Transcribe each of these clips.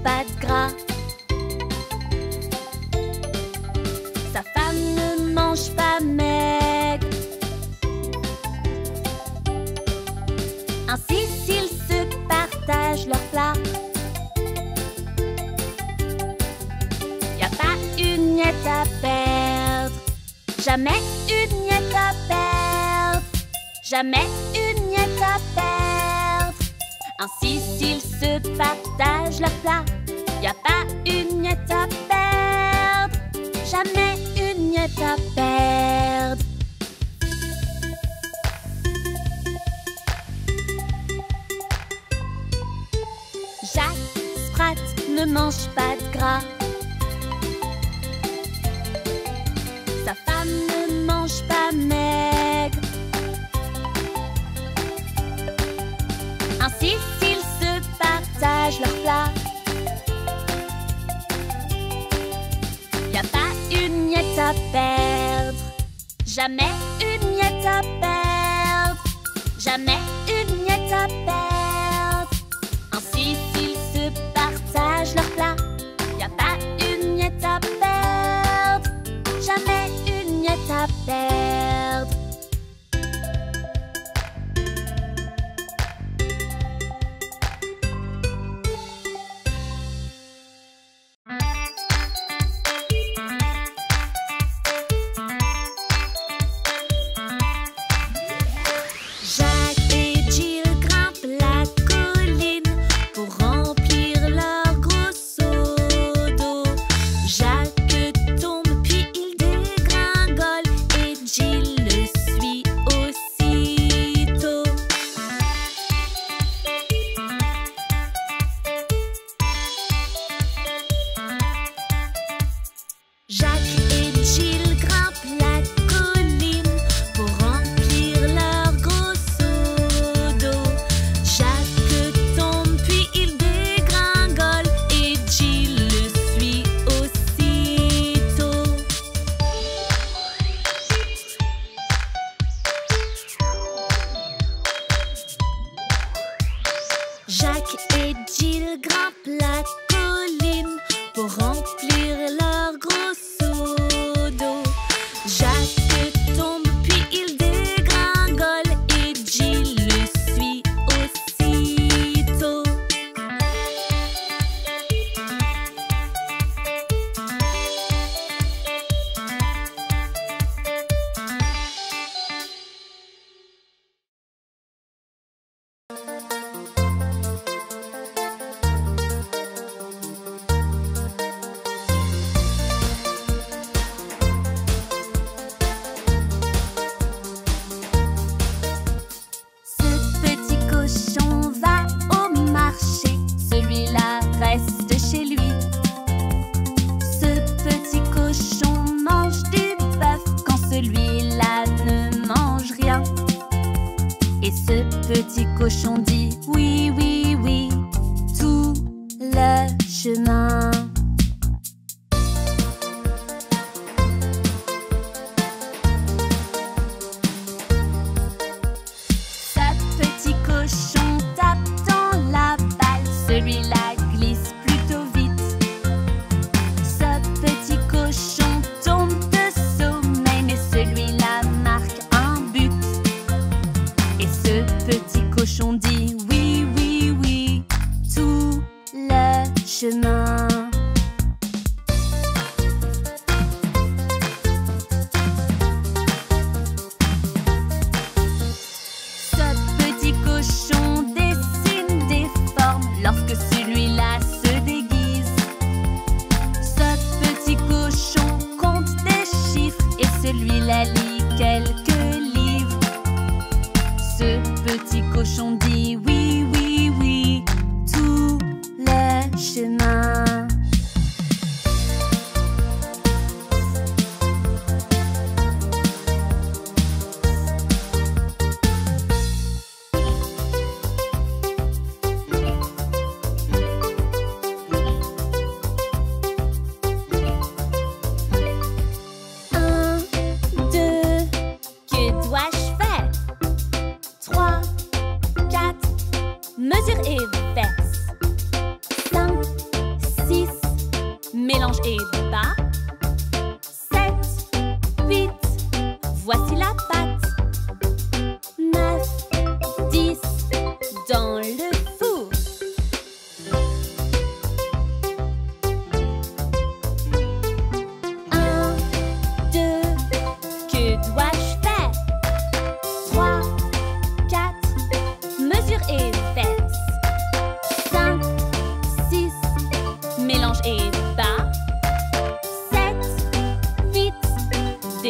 pas de gras. Sa femme ne mange pas maigre. Ainsi s'ils se partagent leur plat. Y a pas une miette à perdre. Jamais une miette à perdre. Jamais une miette à perdre. Ainsi s'ils se partagent leur plat. Y a pas une miette à perdre. Jamais une miette à perdre. Jacques Sprat ne mange pas de gras. Sa femme ne mange pas maigre. Ainsi s'ils se partagent leur plat. Y a pas une miette à perdre. Jamais une miette à perdre. Jamais une miette à perdre. Ainsi s'ils se partagent leur plat. Y a pas une miette à perdre. Jamais une miette à perdre. Jacques et Jill grimpent la colline pour remplir leur gros seau d'eau. Jacques tombe puis il dégringole et Jill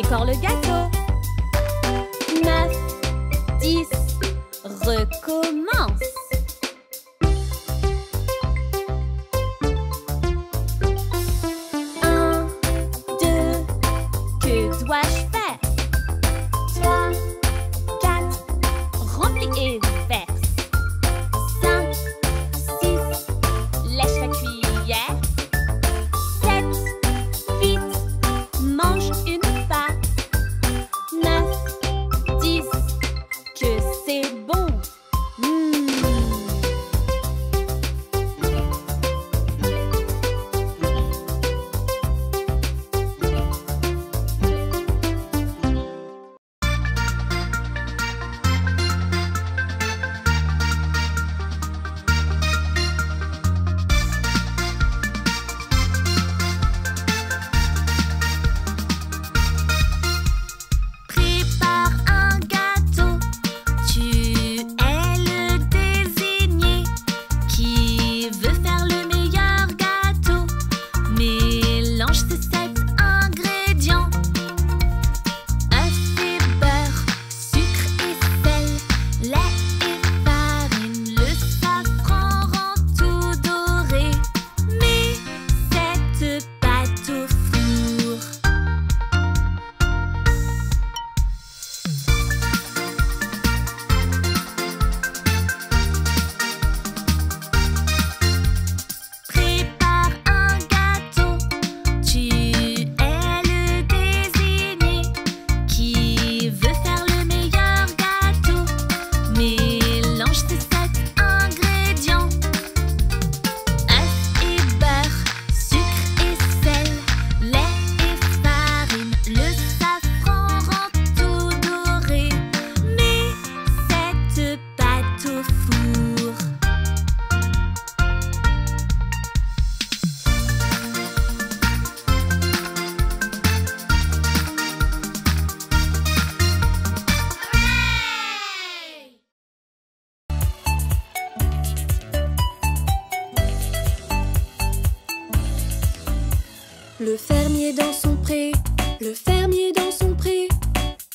décore le gâteau. 9, 10, recommence. 1, 2, que dois-je faire? 3, 4, remplis et verse. 5, 6, lèche la cuillère. 7, vite, mange une part. 9, 10, que c'est bon. Prépare un gâteau, tu es le désigné qui veut faire le meilleur gâteau. Mélange ces 7 ingrédients: œufs et beurre, sucre et sel, lait et farine. Le safran rend tout doré. Mets cette pâte au four. Prépare un gâteau, tu es le désigné qui veut faire le meilleur gâteau. Mélange ces 7 ingrédients: œufs et beurre, sucre et sel, lait et farine. Le safran rend tout doré. Mets cette pâte au four. Le fermier dans son pré, le fermier dans son pré.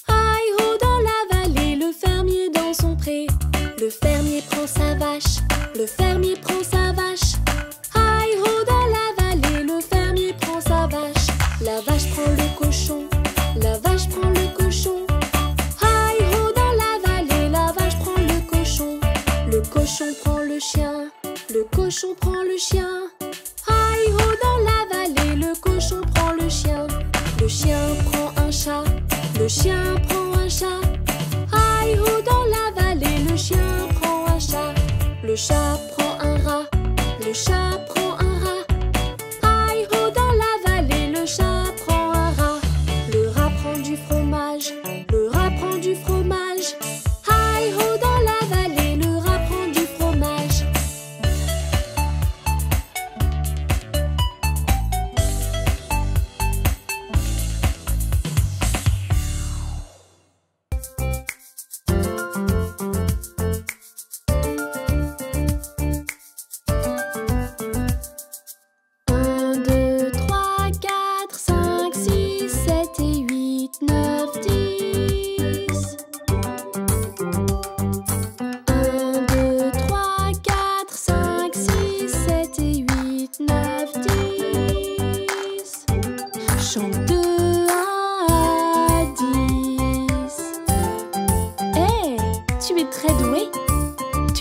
Aïe-ho dans la vallée, le fermier dans son pré. Le fermier prend sa vache, le fermier prend sa vache. Aïe-ho dans la vallée, le fermier prend sa vache. La vache prend le cochon, la vache prend le cochon. Aïe-ho dans la vallée, la vache prend le cochon. Le cochon prend le chien, le cochon prend le chien. Aïe-ho dans la vallée, le cochon prend le chien. Le chien prend un chat, le chien prend un chat. Aïe-ho dans la vallée, le chien prend un chat. Le chat prend un rat, le chat prend un rat. Aïe-ho dans la vallée, le chat prend un rat. Le rat prend du fromage, le rat prend du fromage. Aïe-ho dans la vallée, le rat prend du fromage.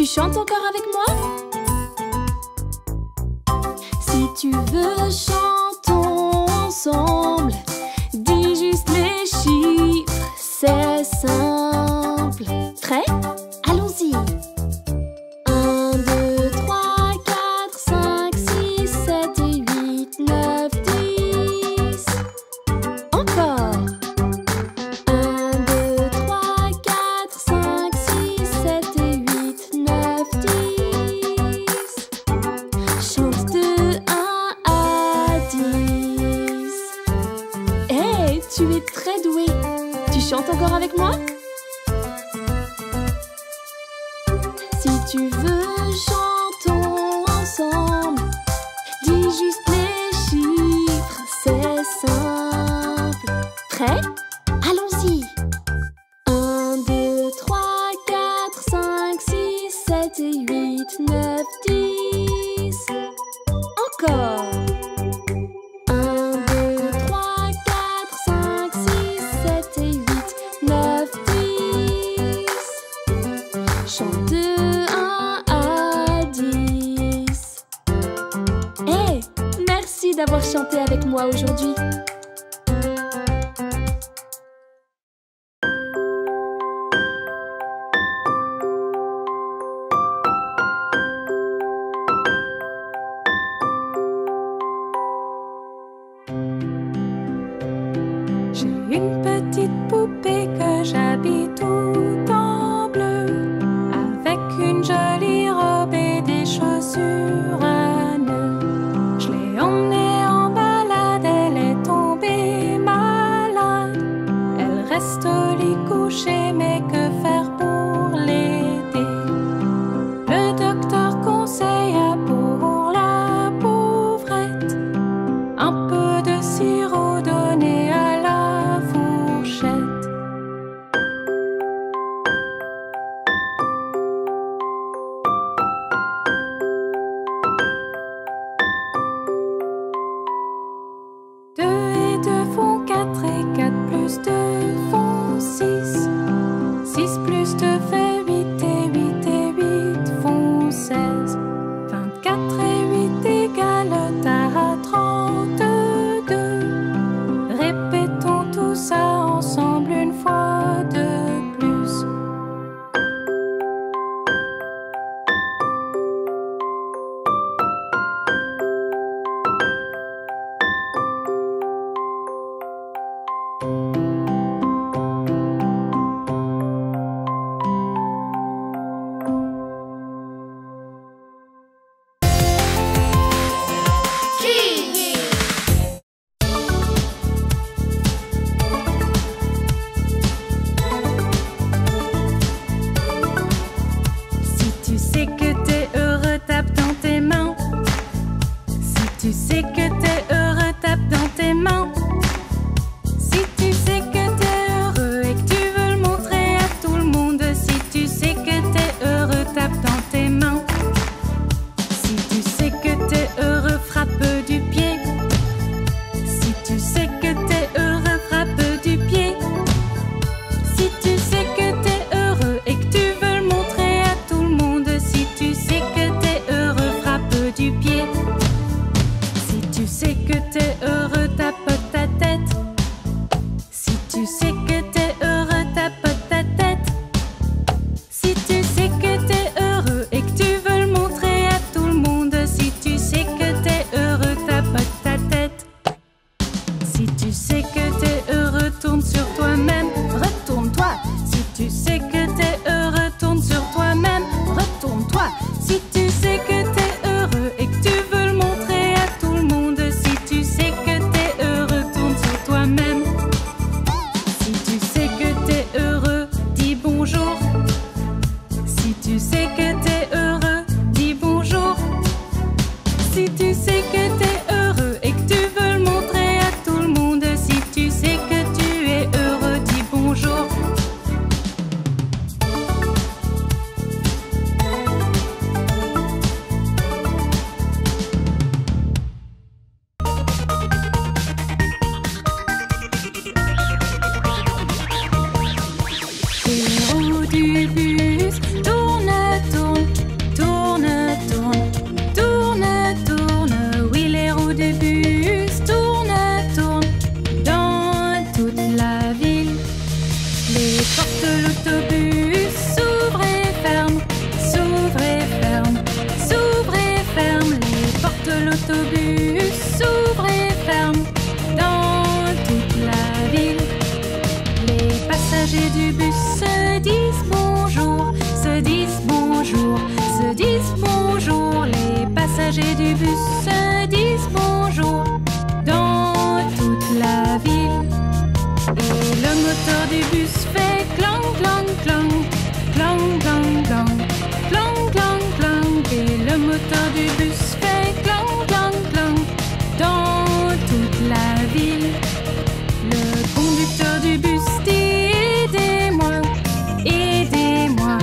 Chante encore avec moi? Si tu veux, chantons ensemble. Dis juste les chiffres, c'est simple. Prêt? Allons-y. 1, 2, 3, 4, 5, 6, 7 et 8, 9, 10. Encore. 1, 2, 3, 4, 5, 6, 7 et 8, 9, 10. Chante de 1 à 10. Hey, tu es très doué. Tu chantes encore avec moi? Si tu veux, chantons ensemble. Dis juste les chiffres, c'est simple. Prêt? chanter avec moi aujourd'hui? J'ai une petite poupée que j'habille tout en bleu, avec une jolie robe et des chaussures à nœuds. Je l'ai emmenée en balade, elle est tombée malade. Elle reste au lit couchée, mais que faire pour l'aider? Le docteur conseilla pour la pauvrette un peu de sirop donné à la fourchette. Deux et deux font 4 et 4 plus 2 font 6. 6 plus 2 fait 8 et 8 et 8 font 16. 24 et 8 égale à 32. Répétons tout ça ensemble une fois de plus. Si tu sais que t'es heureux, tape dans tes mains. Si tu sais que t'es heureux, tape dans tes mains. Si tu sais que t'es heureux et que tu veux le montrer à tout le monde. Si tu sais que t'es heureux, tape dans tes mains. Si tu sais que t'es heureux, frappe du pied. Si tu sais que t'es heureux, frappe du pied. Si tu sais que t'es heureux et que tu veux le montrer à tout le monde. Si tu sais que t'es heureux, frappe du pied. Si tu sais que t'es heureux, tapote ta tête. Si tu sais que t'es heureux, tapote ta tête. Si tu sais que t'es heureux et que tu veux le montrer à tout le monde. Si tu sais que t'es heureux, tapote ta tête. Si tu sais que t'es heureux, tourne sur toi-même, retourne-toi. Si tu sais que t'es heureux, tourne sur toi-même, retourne-toi. Si tu sais que t'es heureux et que tu veux le montrer à tout le monde. Si tu sais que t'es heureux, tourne sur toi-même. Si tu sais que t'es heureux, dis bonjour. Si tu sais que t'es heureux, dis bonjour. Si tu sais que t'es heureux et que tu veux le montrer à tout le monde. Si tu sais que tu es heureux, dis bonjour. Les roues du bus tournent, tournent, tournent, tournent, tournent, tournent. Oui, les roues du bus tournent, tournent dans toute la ville. Les portes de l'autobus s'ouvrent et ferment, s'ouvrent et ferment, s'ouvrent et ferment. Les portes de l'autobus s'ouvrent et ferment dans toute la ville. Les passagers du bus se disent bonjour, se disent bonjour, se disent bonjour. Les passagers du bus se disent bonjour dans toute la ville. Et le moteur du bus fait clang, clang, clang, clang, clang, clang, clang, clang, clang. Et le moteur du bus fait clang, clang, clang dans toute la ville. Le conducteur du bus dit aidez-moi, aidez-moi,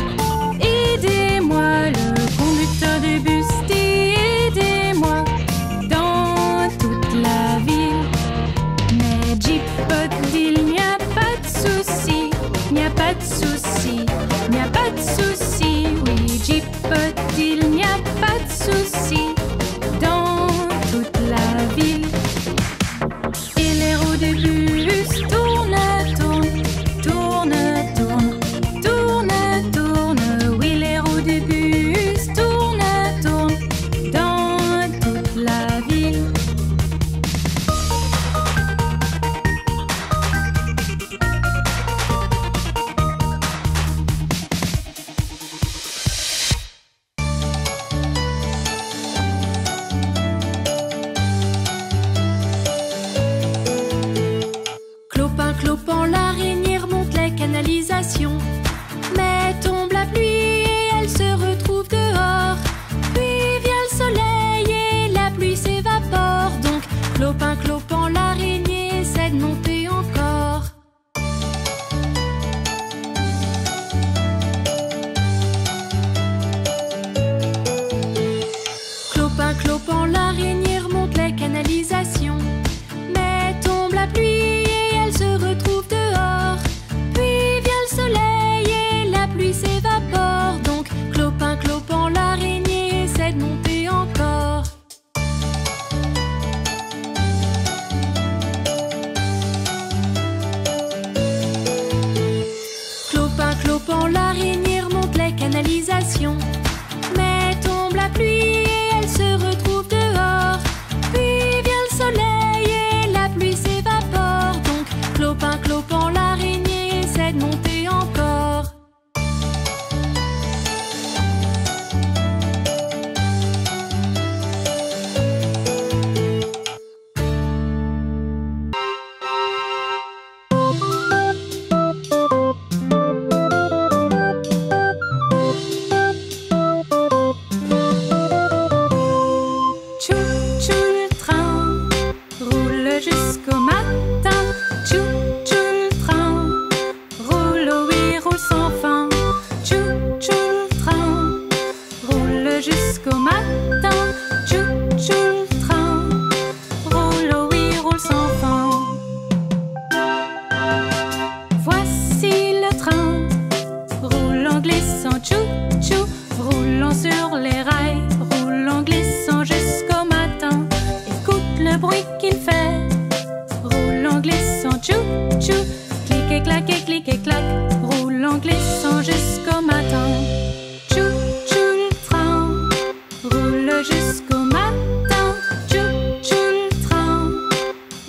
aidez-moi. Le conducteur du bus dit aidez-moi dans toute la ville. Mais Jeepot dit il n'y a pas de souci, il n'y a pas de souci, il n'y a pas de souci. Oui, Jeepot dit il n'y a pas de souci dans toute la ville. canalisation. Mais tombe la pluie et elle se retrouve dehors. Puis vient le soleil et la pluie s'évapore. Donc clopin, clopin, l'araignée essaie de monter encore. Clopin, clopin, l'araignée remonte les canalisations. Mais tombe la pluie et elle se retrouve dehors. Puis vient le soleil et la pluie s'évapore. Donc clopin, clopin, l'araignée essaie de monter encore. Clopin, clopin, l'araignée remonte les canalisations. Mais tombe la pluie et elle se retrouve dehors. Puis vient le soleil et la pluie s'évapore. Donc clopin, clopin, l'araignée essaie de monter encore. Tchou, tchou, le train roule jusqu'au matin. Tchou, tchou, le train roule, oh oui, roule sans fin. Tchou, tchou, le train roule jusqu'au matin. Tchou, tchou, le train roule, oh oui, roule sans fin. Voici le train roulant, glissant, tchou, tchou, roulant sur les rails, roulant, glissant jusqu'au matin. Écoute le bruit qu'il fait, roulant, glissant, tchou, tchou, clic et clac et clic et clac, roulant, glissant jusqu'au matin. Tchou, tchou, le train roule jusqu'au matin. Tchou, tchou, le train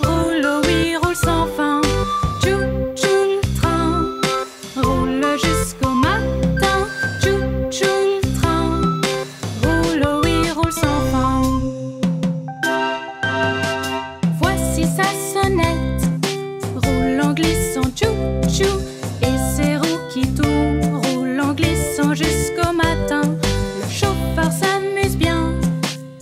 roule, oh oui, roule sans fin. Tchou, tchou, le train roule jusqu'au matin. Tchou, tchou, le train roule, oh oui, roule sans fin. Voici sa sonnette, roulant, glissant, tchou, tchou, et ses roues qui tournent, roulant, glissant jusqu'au matin. Le chauffeur s'amuse bien,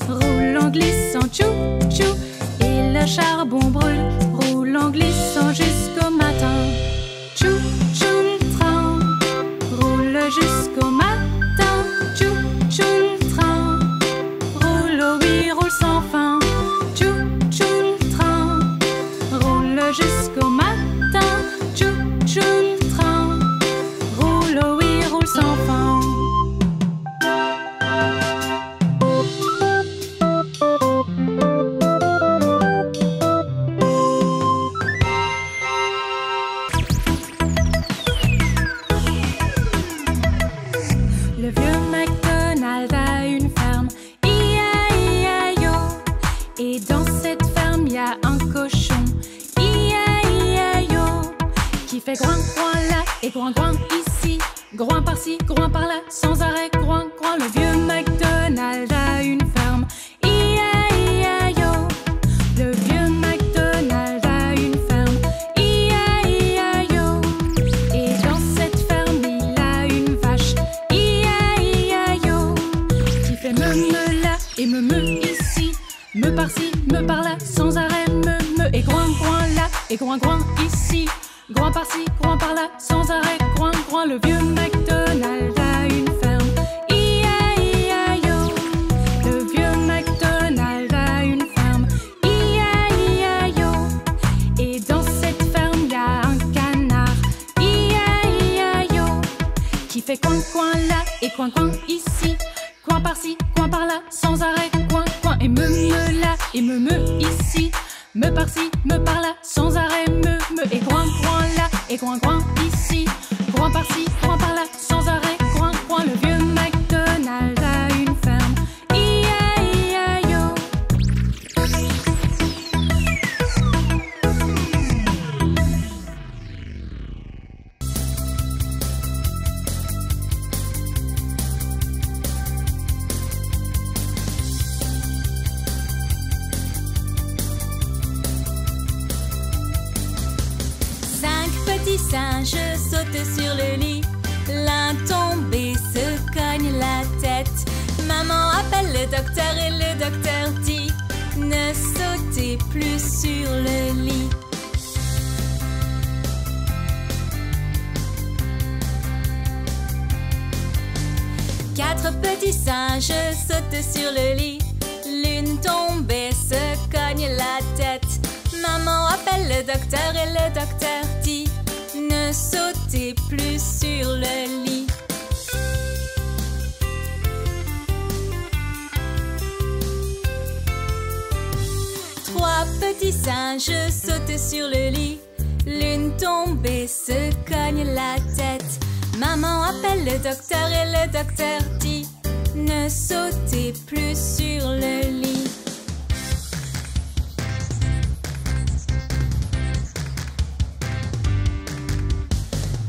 roulant, glissant, tchou, tchou, et le charbon brûle, roulant, glissant jusqu'au matin. Tchou, tchou, le train roule jusqu'au matin. Tchou, tchou, le train roule, oh oui, roule sans fin. Tchou, tchou, le train roule jusqu'au matin. Tchou, tchou, le train roule, oh oui, roule sans fin. Le vieux MacDonald a une ferme, I-A-I-A-I-O. Et dans cette ferme, y a un cochon, I-A-I-A-I-O, qui fait groin, groin là et groin, groin ici, groin par-ci, groin par-là, sans arrêt, groin, groin. Le vieux MacDonald a une ferme, I-A-I-A-I-O. Le vieux MacDonald a une ferme, I-A-I-A-I-O. Et dans cette ferme, il a une vache, I-A-I-A-I-O, qui fait me là et me ici, me par-ci, me par-là, sans arrêt, me et groin, groin là et groin, groin ici, groin par-ci, groin par-là, sans arrêt, groin, groin. Le vieux MacDonald a une ferme, I-A-I-A-I-O. Le vieux MacDonald a une ferme, I-A-I-A-I-O. Et dans cette ferme, y a un canard, I-A-I-A-I-O, qui fait coin, coin là et coin, coin ici, coin par-ci, coin par-là, sans arrêt, coin, coin. Et me là et me ici, me par-ci, me par-là, sans arrêt, me et groin, groin là et groin, groin ici, groin par-ci, groin par-là, sans arrêt, groin, groin. Le vieux MacDonald a une ferme, I-A-I-A-I-O. Cinq petits singes singes sautent sur le lit. L'un tombé se cogne la tête. Maman appelle le docteur et le docteur dit: ne sautez plus sur le lit. Quatre petits singes sautent sur le lit. L'une tombée se cogne la tête. Maman appelle le docteur et le docteur dit: ne sautez plus sur le lit. Trois petits singes sautent sur le lit. L'une tombée se cogne la tête. Maman appelle le docteur et le docteur dit: ne sautez plus sur le lit.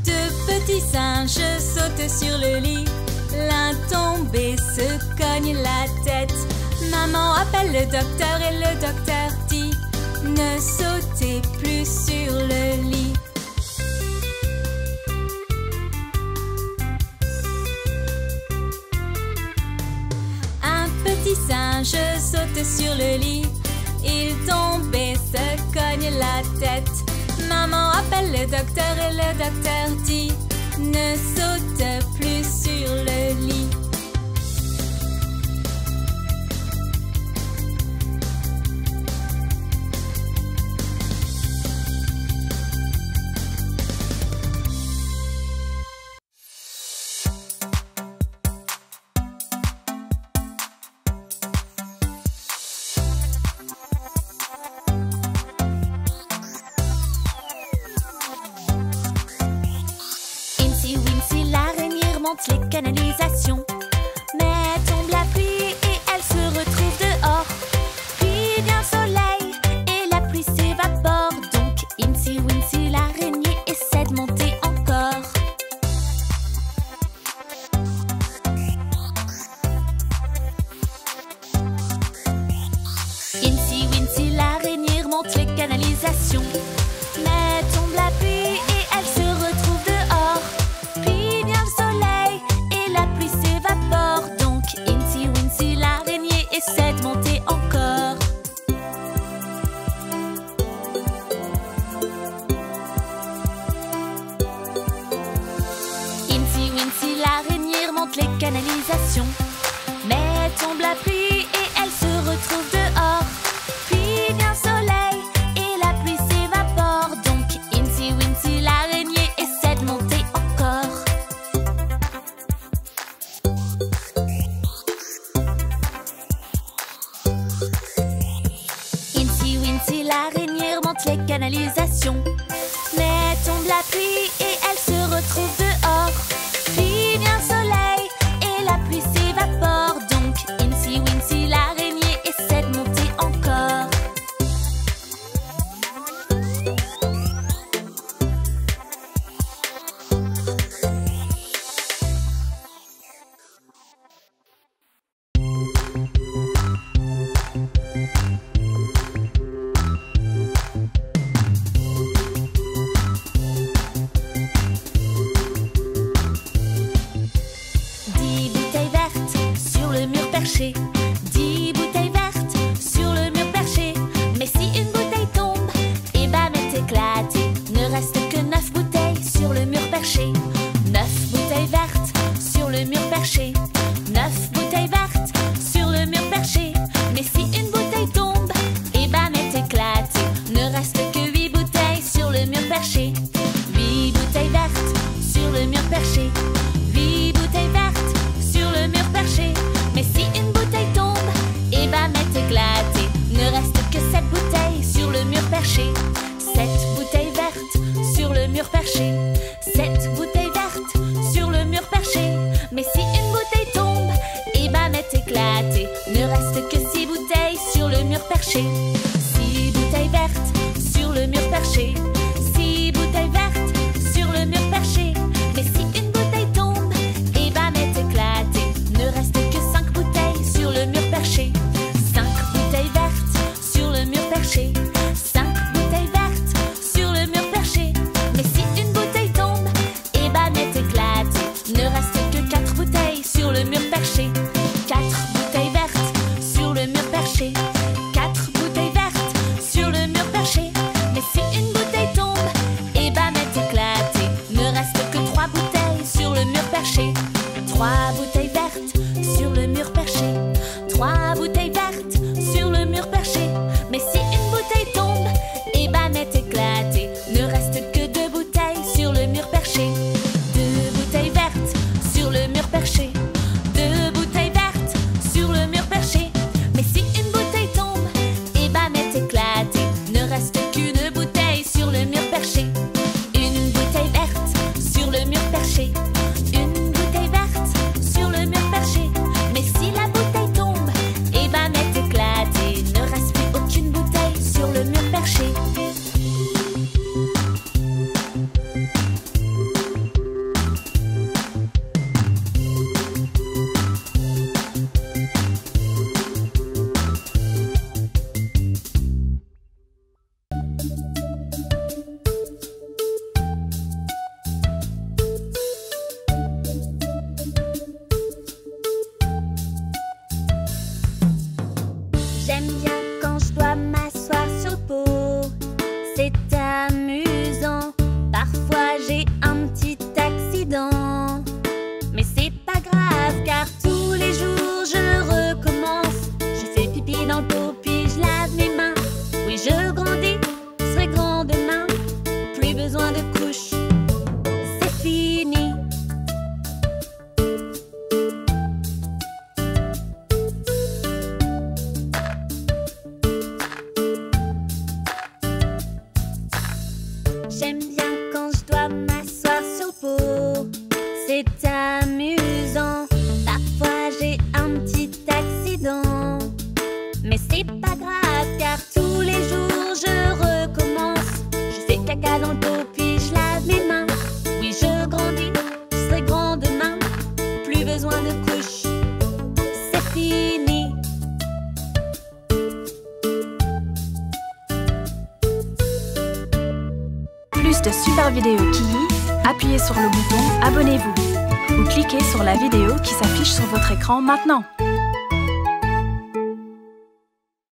Deux petits singes sautent sur le lit. L'un tombé se cogne la tête. Maman appelle le docteur et le docteur dit: ne sautez plus sur le lit. Un petit singe saute sur le lit. Il tombe et se cogne la tête. Maman appelle le docteur et le docteur dit: ne saute plus sur le lit. Les canalisations, mais tombe la pluie et elle se retrouve dehors. Puis vient le soleil et la pluie s'évapore. Donc Incy Wincy l'araignée essaie de monter encore. Incy Wincy l'araignée remonte les canalisations, mais tombe la pluie et elle se retrouve dehors. Puis vient le soleil et la pluie s'évapore. Donc Incy Wincy l'araignée essaie de monter encore. Incy Wincy l'araignée remonte les canalisations, mais tombe la pluie et elle se retrouve dehors. Puis vient le soleil et la pluie s'évapore. Donc Incy Wincy l'araignée essaie de monter encore. Incy Wincy l'araignée remonte les canalisations, mais tombe la pluie et elle se retrouve dehors. Puis vient le soleil et la pluie s'évapore. Donc Incy Wincy l'araignée essaie de monter encore. perché. 5 bouteilles vertes sur le mur perché. Mais si une bouteille tombe, couche. C'est fini. J'aime bien quand je dois m'asseoir sur le pot. C'est amusant. Parfois j'ai un petit accident. Mais c'est pas grave car tous les jours je recommence. Je fais caca dans le pot puis je lave mes mains. Oui, je grandis, je serai grand demain. Plus besoin de couche, c'est fini. Plus de super vidéos Kiyi, appuyez sur le bouton Abonnez-vous ou cliquez sur la vidéo qui s'affiche sur votre écran maintenant.